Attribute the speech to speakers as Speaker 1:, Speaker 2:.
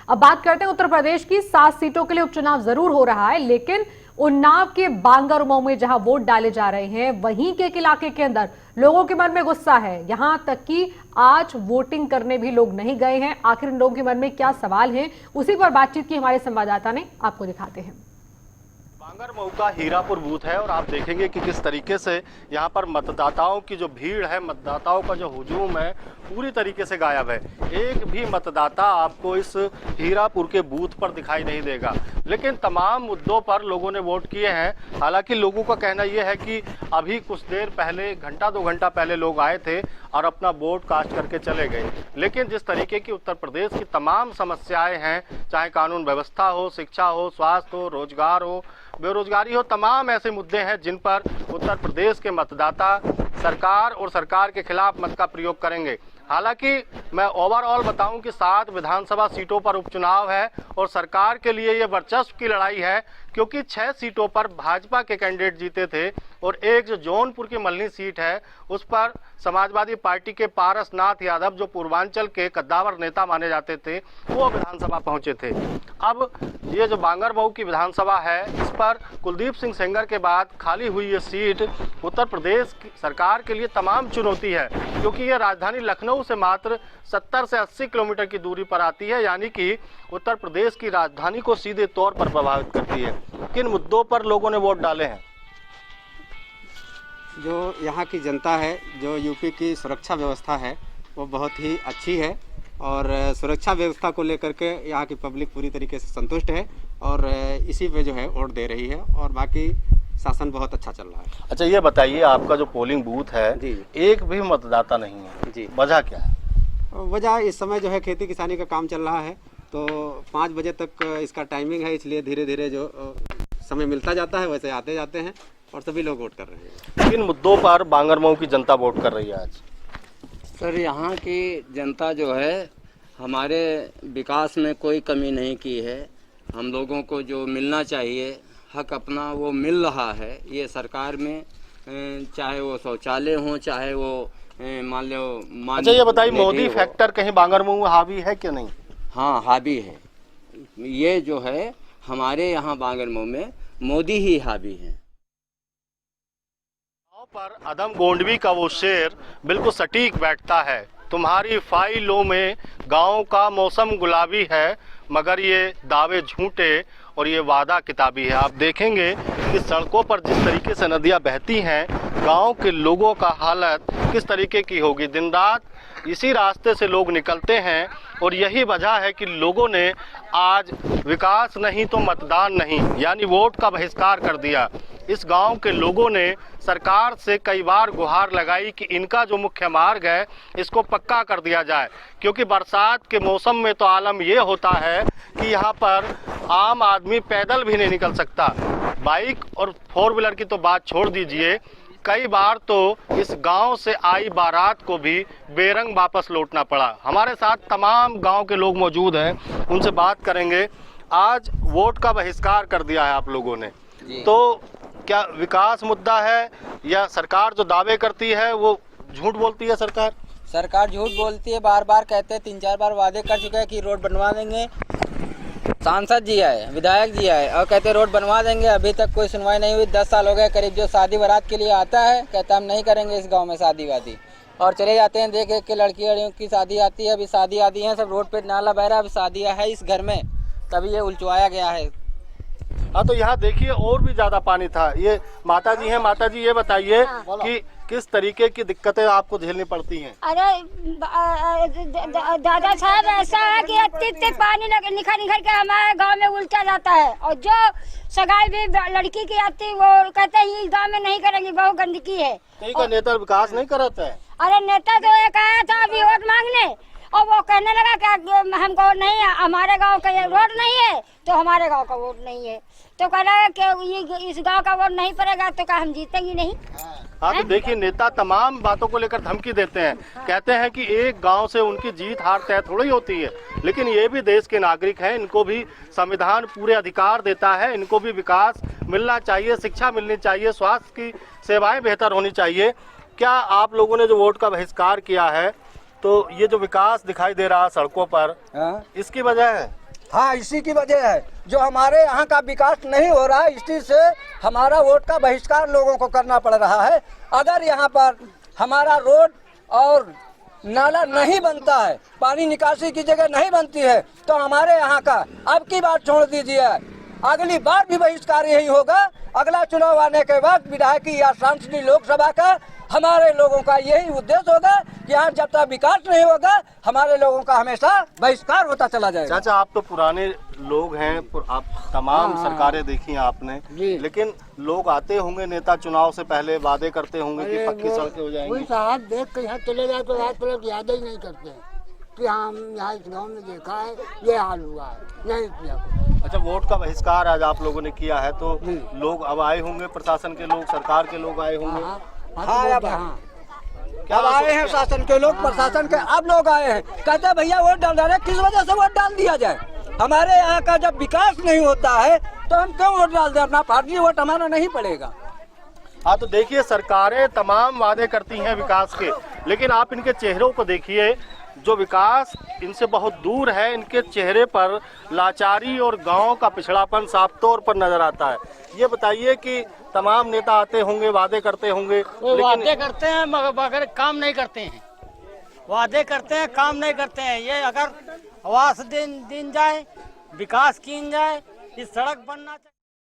Speaker 1: अब बात करते हैं उत्तर प्रदेश की 7 सीटों के लिए उपचुनाव जरूर हो रहा है, लेकिन उन्नाव के बांगरमऊ में जहां वोट डाले जा रहे हैं वहीं के एक इलाके के अंदर लोगों के मन में गुस्सा है। यहां तक कि आज वोटिंग करने भी लोग नहीं गए हैं। आखिर इन लोगों के मन में क्या सवाल हैं, उसी पर बातचीत की हमारे संवाददाता ने, आपको दिखाते हैं।
Speaker 2: बांगरमऊ का हीरापुर बूथ है और आप देखेंगे कि किस तरीके से यहाँ पर मतदाताओं की जो भीड़ है, मतदाताओं का जो हुजूम है, पूरी तरीके से गायब है। एक भी मतदाता आपको इस हीरापुर के बूथ पर दिखाई नहीं देगा। लेकिन तमाम मुद्दों पर लोगों ने वोट किए हैं। हालांकि लोगों का कहना यह है कि अभी कुछ देर पहले, घंटा 2 घंटा पहले लोग आए थे और अपना वोट कास्ट करके चले गए। लेकिन जिस तरीके की उत्तर प्रदेश की तमाम समस्याएं हैं, चाहे कानून व्यवस्था हो, शिक्षा हो, स्वास्थ्य हो, रोजगार हो, बेरोजगारी हो, तमाम ऐसे मुद्दे हैं जिन पर उत्तर प्रदेश के मतदाता सरकार और सरकार के खिलाफ मत का प्रयोग करेंगे। हालांकि मैं ओवरऑल बताऊं कि 7 विधानसभा सीटों पर उपचुनाव है और सरकार के लिए ये वर्चस्व की लड़ाई है, क्योंकि 6 सीटों पर भाजपा के कैंडिडेट जीते थे और एक जो जौनपुर की मल्हनी सीट है उस पर समाजवादी पार्टी के पारसनाथ यादव, जो पूर्वांचल के कद्दावर नेता माने जाते थे, वो विधानसभा पहुंचे थे। अब ये जो बांगरमऊ की विधानसभा है, इस पर कुलदीप सिंह सेंगर के बाद खाली हुई ये सीट उत्तर प्रदेश की सरकार के लिए तमाम चुनौती है, क्योंकि ये राजधानी लखनऊ से मात्र 70 से 80 किलोमीटर की दूरी पर आती है, यानी कि उत्तर प्रदेश की राजधानी को सीधे तौर पर प्रभावित करती है। किन मुद्दों पर लोगों ने वोट डाले हैं?
Speaker 3: जो यहाँ की जनता है, जो यूपी की सुरक्षा व्यवस्था है वो बहुत ही अच्छी है और सुरक्षा व्यवस्था को लेकर के यहाँ की पब्लिक पूरी तरीके से संतुष्ट है और इसी पे जो है वोट दे रही है और बाकी शासन बहुत अच्छा चल रहा है।
Speaker 2: अच्छा, ये बताइए, आपका जो पोलिंग बूथ है
Speaker 3: जी,
Speaker 2: एक भी मतदाता नहीं है
Speaker 3: जी,
Speaker 2: वजह क्या है?
Speaker 3: वजह इस समय जो है खेती किसानी का काम चल रहा है, तो 5 बजे तक इसका टाइमिंग है, इसलिए धीरे धीरे जो समय मिलता जाता है वैसे आते जाते हैं और सभी लोग वोट कर रहे हैं।
Speaker 2: किन मुद्दों पर बांगरमऊ की जनता वोट कर रही है आज?
Speaker 4: सर, यहाँ की जनता जो है हमारे विकास में कोई कमी नहीं की है। हम लोगों को जो मिलना चाहिए हक अपना, वो मिल रहा है। ये सरकार में चाहे वो शौचालय हो, चाहे वो मान लो
Speaker 2: अच्छा, ये बताइए, मोदी फैक्टर कहीं बांगरमऊ हावी है कि नहीं?
Speaker 4: हाँ, हावी है। ये जो है हमारे यहाँ बांगरमऊ में मोदी ही हावी है।
Speaker 2: पर अदम गोंडवी का वो शेर बिल्कुल सटीक बैठता है। तुम्हारी फाइलों में गांव का मौसम गुलाबी है, मगर ये दावे झूठे और ये वादा किताबी है। आप देखेंगे कि सड़कों पर जिस तरीके से नदियां बहती हैं, गांव के लोगों का हालत किस तरीके की होगी। दिन रात इसी रास्ते से लोग निकलते हैं और यही वजह है कि लोगों ने आज विकास नहीं तो मतदान नहीं, यानी वोट का बहिष्कार कर दिया। इस गांव के लोगों ने सरकार से कई बार गुहार लगाई कि इनका जो मुख्य मार्ग है इसको पक्का कर दिया जाए, क्योंकि बरसात के मौसम में तो आलम ये होता है कि यहाँ पर आम आदमी पैदल भी नहीं निकल सकता। बाइक और 4 व्हीलर की तो बात छोड़ दीजिए, कई बार तो इस गांव से आई बारात को भी बेरंग वापस लौटना पड़ा। हमारे साथ तमाम गांव के लोग मौजूद हैं, उनसे बात करेंगे। आज वोट का बहिष्कार कर दिया है आप लोगों ने, तो क्या विकास मुद्दा है या सरकार जो दावे करती है वो झूठ बोलती है? सरकार
Speaker 5: झूठ बोलती है। बार बार कहते हैं, 3-4 बार वादे कर चुके हैं कि रोड बनवा देंगे। सांसद जी आए, विधायक जी आए और कहते रोड बनवा देंगे, अभी तक कोई सुनवाई नहीं हुई। 10 साल हो गए करीब। जो शादी बारात के लिए आता है कहता हम नहीं करेंगे इस गाँव में शादी वादी, और चले जाते हैं। देख के लड़कियों की शादी आती है, अभी शादी आती है, सब रोड पे नाला बह रहा है। अभी शादियाँ है इस घर में, तभी ये उलझवाया गया है।
Speaker 2: हाँ, तो यहाँ देखिए और भी ज्यादा पानी था। ये माता जी हैं। माता जी, ये बताइए कि किस तरीके की दिक्कतें आपको झेलनी पड़ती हैं?
Speaker 6: अरे दादा साहब, ऐसा है कि इतने पानी निखर के हमारे गांव में उल्टा जाता है, और जो सगाई भी लड़की की आती वो कहते हैं इस गांव में नहीं करेंगे, बहुत गंदगी है।
Speaker 2: तो नेता विकास नहीं कराता है?
Speaker 6: अरे नेता तो एक आया था अभी वोट मांगने, और वो कहने लगा कि हमको नहीं, हमारे गांव का रोड नहीं है तो हमारे गांव का वोट नहीं है, तो कह रहा है कि इस गांव का वोट नहीं पड़ेगा तो क्या हम जीतेंगे नहीं?
Speaker 2: हाँ, तो देखिए, नेता तमाम बातों को लेकर धमकी देते हैं। कहते हैं कि एक गांव से उनकी जीत हार तय थोड़ी होती है, लेकिन ये भी देश के नागरिक हैं, इनको भी संविधान पूरे अधिकार देता है, इनको भी विकास मिलना चाहिए, शिक्षा मिलनी चाहिए, स्वास्थ्य की सेवाएं बेहतर होनी चाहिए। क्या आप लोगों ने जो वोट का बहिष्कार किया है, तो ये जो विकास दिखाई दे रहा है सड़कों पर, इसकी वजह है?
Speaker 7: हाँ, इसी की वजह है जो हमारे यहाँ का विकास नहीं हो रहा है, इसी से हमारा वोट का बहिष्कार लोगों को करना पड़ रहा है। अगर यहाँ पर हमारा रोड और नाला नहीं बनता है, पानी निकासी की जगह नहीं बनती है, तो हमारे यहाँ का अब की बात छोड़ दीजिए, अगली बार भी बहिष्कार यही होगा। अगला चुनाव आने के बाद विधायकी या सांसदीय लोकसभा का हमारे लोगों का यही उद्देश्य होगा कि यहाँ जब तक विकास नहीं होगा हमारे लोगों का हमेशा बहिष्कार होता चला जाएगा।
Speaker 2: चाचा, आप तो पुराने लोग हैं, आप तमाम सरकारें देखी हैं आपने, लेकिन लोग आते होंगे, नेता चुनाव से पहले वादे करते होंगे कि पक्की सड़कें हो जाएंगी।
Speaker 8: साहब देख के यहाँ चले जाए तो रात लोग याद ही नहीं करते हैं कि हम यहाँ इस गाँव में देखा है, ये हाल हुआ है, नहीं किया।
Speaker 2: अच्छा, वोट का बहिष्कार आज आप लोगों ने किया है, तो लोग अब आए होंगे, प्रशासन के लोग, सरकार के लोग आए होंगे।
Speaker 7: हाँ, क्या आए हैं शासन के लोग, प्रशासन के अब लोग आए हैं, कहते हैं भैया वोट डाल रहे हैं, किस वजह से वोट डाल दिया जाए? हमारे यहाँ का जब विकास नहीं होता है तो हम क्यों वोट डाल दें? अपना फर्जी वोट हमारा नहीं पड़ेगा।
Speaker 2: हाँ, तो देखिए, सरकारें तमाम वादे करती हैं विकास के, लेकिन आप इनके चेहरों को देखिए, जो विकास इनसे बहुत दूर है, इनके चेहरे पर लाचारी और गांव का पिछड़ापन साफ तौर पर नजर आता है। ये बताइए कि तमाम नेता आते होंगे, वादे करते होंगे, लेकिन
Speaker 9: वादे करते हैं मगर काम नहीं करते हैं। वादे करते हैं, काम नहीं करते हैं। ये अगर आवास दिन जाए, विकास की जाए, इस सड़क बनना चाहिए।